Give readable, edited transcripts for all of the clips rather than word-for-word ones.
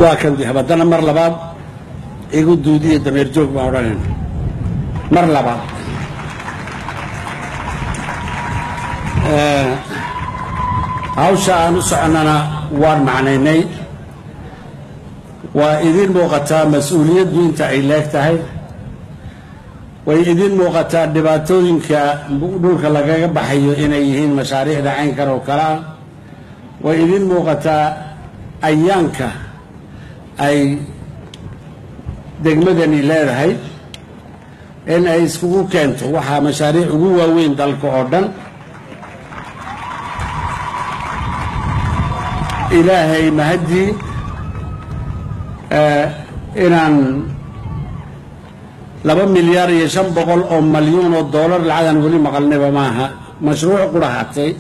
وكان بهبدنا مر لبعض يقول دودية دمير جوك معورين مر لبعض هاوشا نسعنا وان معنيني وإذن موقتا مسؤولية دون تعيلاك تهي وإذن موقتا دباتوين كبقدولك لغاية بحيو إنيهين مشاريع دعين كارو كلا وإذن موقتا أيانك أي دقمدني ليرهي إن أي سكوكو كانتو وحا مشاريع قوة وين دالكو أردن إلهي مهدي إنان 2 مليار يشم بقول أو مليون دولار العدن ولي مقلنا بماها مشروع قرحتي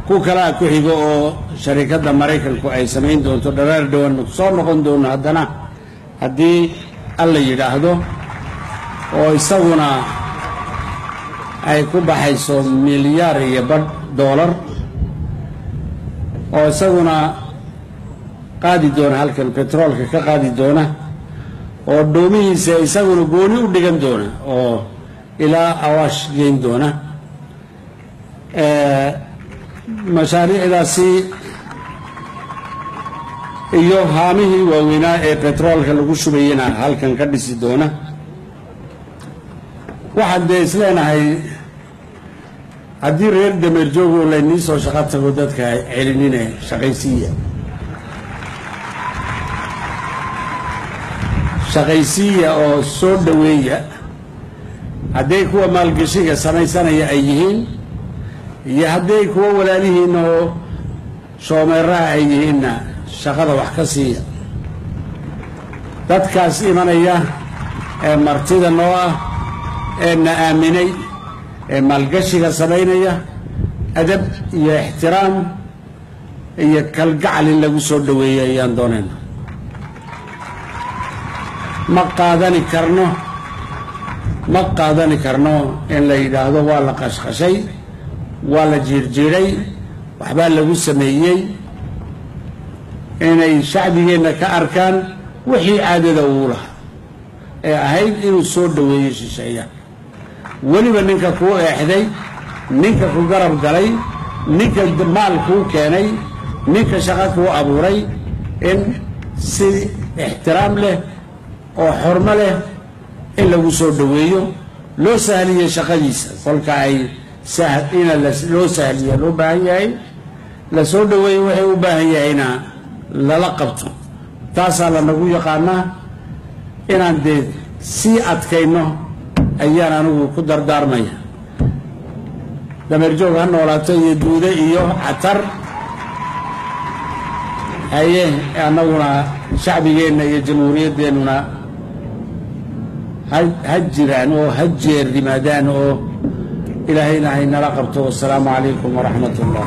كو كلا كو هيغو شركة أمريكا كو أي سمين دون تدرار دون نقصان نقون دون هدنا هدي الله يراهدو ويسونا أي كو بحيثو مليار يبر دولار ويسونا قادي دون هالك البترول كقادي دونه ودومي سيسونا قوني ودقن دونه إلى أواش جين دونه مشاريع داسي iyo haamihii waaweynaa ee petroolka lagu shubayna halkan ka dhisi doona waxaan isleenahay haddii reer dameer joogo la inii soo shaqo tago dadka celinina shaqaysiya oo soo dhaweeya hadday kuwa maalgashiga samaysanaya ay yihiin iyo hadday kuwa walaalihiin oo shoomeeraha ay yihiinna shaqada wax ka siiya dadkaas imanaya ee martida noo ah ee na aaminay ee maalgashiga samaynaya adab iyo ixtiraam iyo kalgacal in lagu soo dhaweeyo ayaan doonayna ma qaadani karno in la yidhaahdo waa la qashqashay waa la jiirjiiray waxbaa lagu sameeyey inay shacbigeenna ka arkaan wixii caadada uu lahaa ee ahayd inuu soo dhaweeyo shisheeya weliba ninka kuu eexday ninka ku garab galay ninka maal kuu keenay ninka shaqo kuu abuuray in si ixtiraam leh oo xurmo leh in lagu soo dhaweeyo loo sahliyo shaqadiisa kolka ay ina loo sahliyo loo baahan yahay la soo dhaweeyo waxay u baahan yahayna lala qabto taasaa lanagu yaqaanaa inaan dee sii adkayno ayaan anigu ku dardaarmaya dameer joog ha noolaato iyo duude iyo catar haye annaguna shacbigeenna iyo jamhuuriyadeennuna ha jiraan oo ha jeerrimaadaan oo ilaahayna haynala qabto. wassalaamu calaykum waraxmat ullah.